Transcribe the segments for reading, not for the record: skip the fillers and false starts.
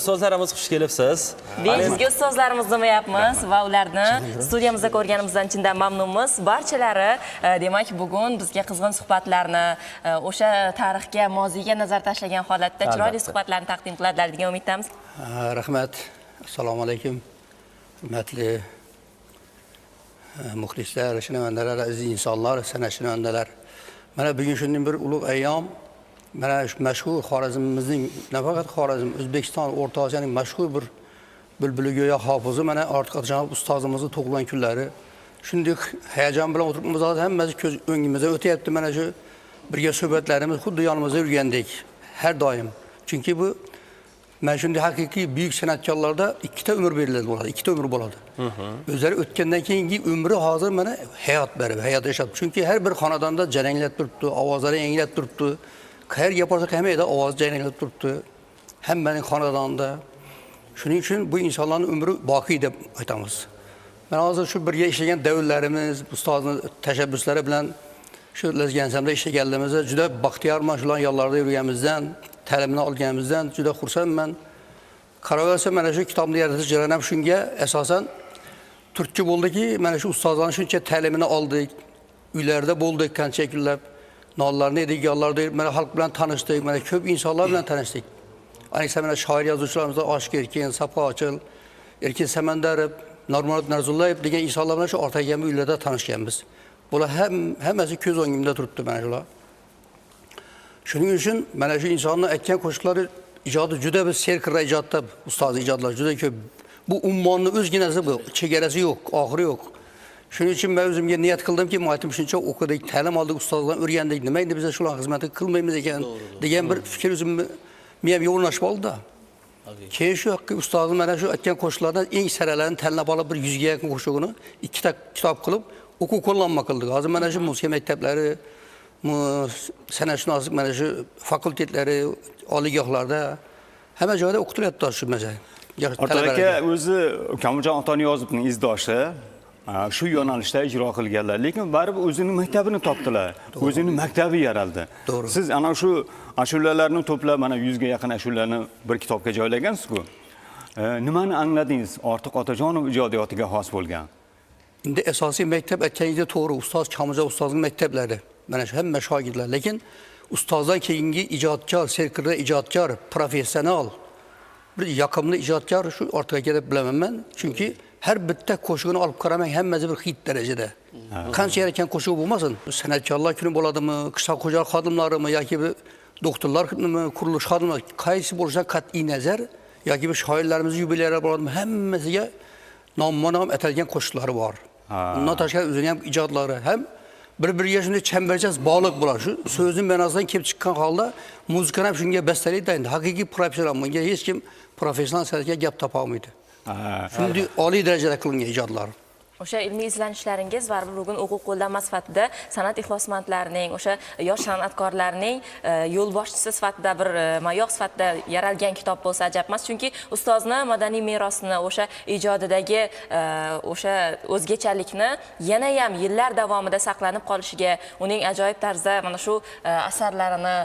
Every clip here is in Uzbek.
ustozlarimiz xush kelibsiz. Bizga ustozlarimiz demayapmiz va ularni studiyamizda ko'rganimizdan chindan mamnunmiz. Barchalari demak bugun bizga qizg'in suhbatlarni, o'sha tarixga, moziyga nazar tashlagan holatda chiroyli suhbatlarni taqdim qiladilar degan umiddamiz. Rahmat. Assalomu alaykum. Hurmatli muxlislar, shinavandlar, aziz insonlar, san'atchilar. Mana bugun shunday bir ulug' ayyom. Mana shu mashhur Xorazmimizning, nafaqat Xorazm, O'zbekiston, O'rta Osiyoning mashhur bir bulbuli go'yo hofizi mana Ortiqxo'jayev ustozimizning tug'ilgan kunlari. Shunday hayajon bilan o'tiribmiz, hammasi ko'z o'ngimizda o'tyapti. Mana shu birga suhbatlarimiz xuddi yonimizda yurgandek har doim. Chunki bu mana shunday haqiqiy buyuk san'atkorlarda ikkita umr beriladi bo'ladi, ikkita umr bo'ladi. O'zlari o'tgandan keyingi umri hozir mana hayot berib, hayot yashab. Chunki har bir xonadonda jaranglab turibdi, ovozlari yangrab turibdi. Qayerga borsak ham edi ovoz janglab turibdi. Hammaning xonadonida. Shuning uchun bu insonlarning umri boqiy deb aytamiz. Men hozir shu birga ishlagan davrlarimiz, ustozning tashabbuslari bilan shu Lezgansamda ishlaganligimizda juda baxtiyorman, shular yo'llarda yurganimizdan, ta'limni olganimizdan juda xursandman. Qaraversa mana shu kitobni yaratish jarayoni ham shunga asosan turtki bo'ldiki, mana shu ustozlarning shuncha ta'limini oldik, uylarda bo'ldik qancha kunlab. Nollarni edik, yollarda mana xalq bilan tanishdik, mana ko'p insonlar bilan tanishdik. Ayniqsa mana shoir yozuvchilarimizda Oshkir Erkin, Safochil, Erkin Samandarov, Nurmurod Narzullayev degan insonlar bilan shu o'rtagan uylarda tanishganmiz. Bular hammasi ko'z o'ngimda turibdi mana shular. Shuning uchun mana shu insonning aytgan qo'shiqlari ijodi juda bir serkirra ijodda, ustoz ijodlar juda ko'p. Bu ummonning o'zginasi bu, chegarasi yo'q, oxiri yo'q. Shuning uchun men o'zimga niyat qildimki, aytim shuncha o'qidik, ta'lim oldik, ustozlardan o'rgandik, nima endi biz shular xizmatini qilmaymiz ekan degan bir fikr o'zimni miyamga o'rnashib oldi. Keyin shu ustozim mana shu aytgan qo'shiqlardan eng saralarini tanlab olib bir 100 ga yaqin qo'shiqni ikkita kitob qilib o'quv qo'llanma qildik. Hozir mana shu musiqa maktablari, san'atshunoslik mana shu fakultetlari, oliygohlarda hamma joyda o'qitilyapti shu mazmun. Aka o'zi Kamoljon Otaniyozovning izdoshi shu yo'nalishda ijro qilganlar, lekin baribir o'zining maktabini topdilar. O'zining maktabi yaraldi. Siz ana shu ashulalarni to'plab mana 100 ga yaqin ashularni bir kitobga joylagansiz-ku. Nimani angladingiz? Ortiq Otajonov ijodiyotiga xos bo'lgan. Endi asosiy maktab aytganingizda to'g'ri, ustoz Kamoljon ustozning maktablari. Mana shu hamma shogirdlar, lekin ustozdan keyingi ijodkor, serkirra ijodkor, professional, bir yoqimli ijodkor shu Ortiq aka deb bilaman men. Chunki har bitta qo'shig'ini olib qaramang, hammasi bir hit darajada. Qancha yaratgan qo'shiq bo'lmasin, san'atkorlar kuni bo'ladimi, qishloq xo'jalik xodimlarimi yoki doktorlar qurilish xodimlari, qaysi bo'lishidan qat'iy nazar yoki shoirlarimiz yubileylar bo'ladimi, hammasiga nomma-nom atalgan qo'shiqlari bor. Undan tashqari o'zining ham ijodlari ham bir-biriga shunday chambarchas bog'liq bo'ladi. Shu so'zning ma'nosidan kelib chiqqan holda muzikani ham shunga bastalaydi. Endi haqiqiy professional, bunga hech kim professional san'atga gap topa olmaydi. Shunday oliy darajada qilingan ijodlar. O'sha ilmiy izlanishlaringiz baribir bugun o'quv qo'llanma sifatida san'at ixlosmandlarining, o'sha yosh san'atkorlarning yo'lboshchisi sifatida bir mayoq sifatida yaralgan kitob bo'lsa ajab emas. Chunki ustozni madaniy merosini, o'sha ijodidagi o'sha o'zgachalikni yana ham yillar davomida saqlanib qolishiga, uning ajoyib tarzda mana shu asarlarini,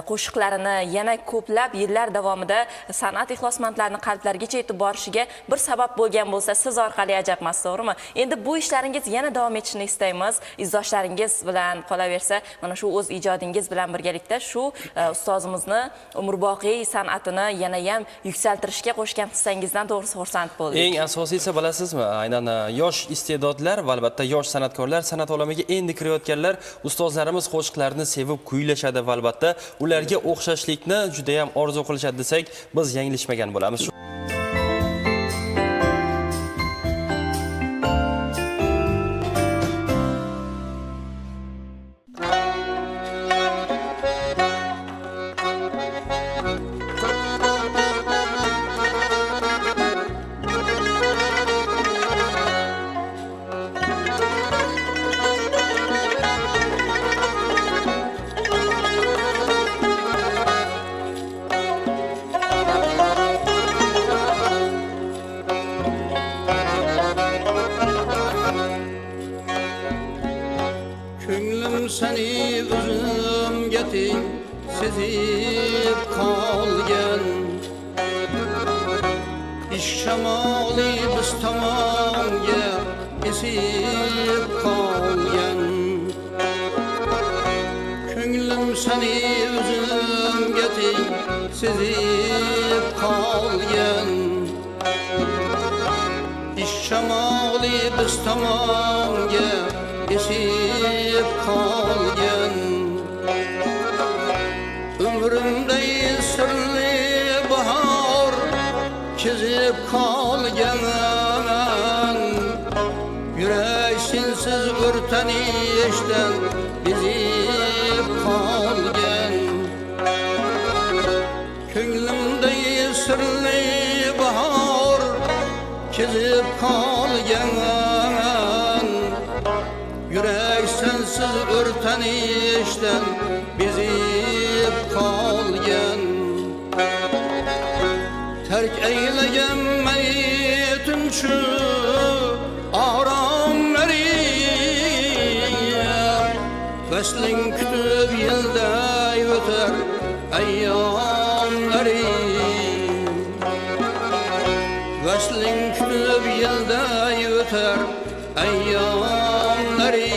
qo'shiqlarini yana ko'plab yillar davomida san'at ixlosmandlarining qalblarigacha yetib borishiga bir sabab bo'lgan bo'lsa, siz orqali ajab emas, to'g'rimi? Endi bu ishlaringiz yana davom etishini istaymiz. Izdoshlaringiz bilan qolaversa, mana shu o'z ijodingiz bilan birgalikda shu ustozimizni umrboqiy san'atini yana ham yuksaltirishga qo'shgan hissangizdan to'g'risi xursand bo'ldik. Eng asosiysi bilasizmi? Aynan yosh iste'dodlar va albatta yosh san'atkorlar san'at olamiga endi kirayotganlar, ustozlarimiz qo'shiqlarini sevib kuylashadi va albatta ularga o'xshashlikni juda ham orzu qilishadi desak, biz yanglishmagan bo'lamiz. Seni o'zimga teng sezib qolgan, ish shamoli biz tomonga esib qolgan. Ko'nglim seni o'zimga teng sezib qolgan. Ish shamoli biz tomonga esib qolgan. Umrimda sirli bahor kezib qolgan. Yurak sensiz o'rtanishdan bezib qolgan. Ko'nglimda sirli bahor kezib qolgan. Yurak sensiz o'rtanishdan bezib qolgan. Terk eylegan meni tunchu aramları. Vesling kütüb yılday öter ayyamları. Vesling kütüb yılday öter ayyamları.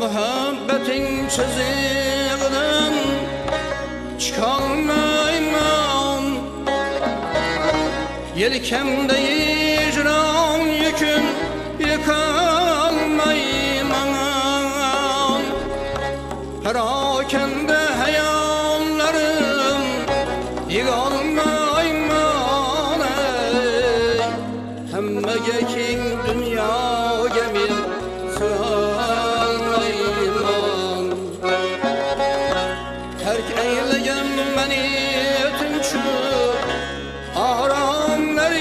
Muhabbetin çizigden çıkalmayman. Yelkemde icran yükün yıkalmayman. Perakende hayallerim yıkalmayman. Hemmege king dünya gemir sığalmayman. Terk eyleyen beni tümçü aramlarım.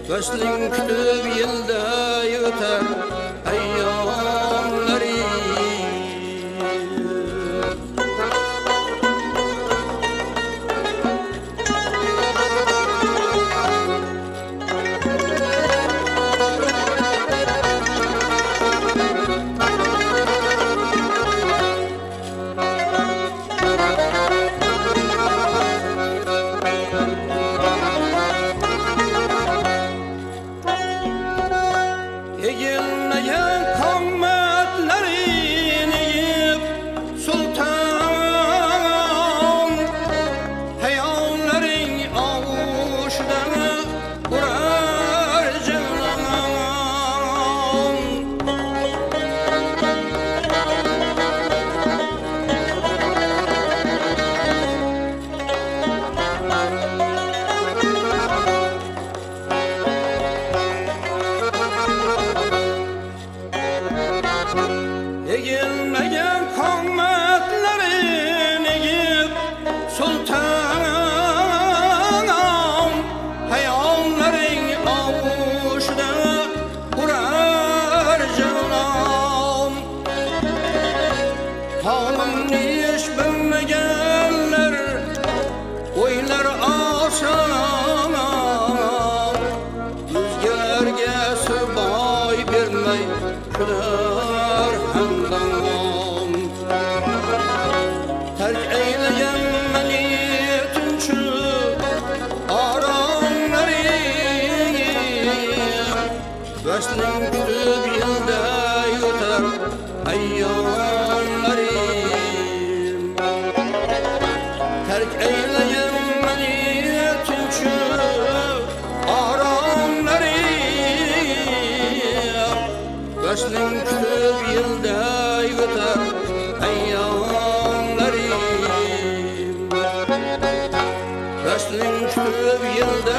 Vesling kütüb yılda öter ayyamlarım. Egilmeyen kavmetlerini yiyip sultan. Hayallerin avuşlarını kurar canan. Egilmeyen kavmetlerini yiyip sultan. Hayallerin avuşlarını kurar canan. Halim iş bilmeyenler oylar asan. Yüzgelerge sırbay vermey küler handan. Terk eyleyen beni tünçü aramlarım. Vesling kütüb yılda öter ayyamlarım. Terk eyleyen beni tünçü aramlarım. Vesling kütüb yılda öter ayyamlarım. Vesling kütüb yılda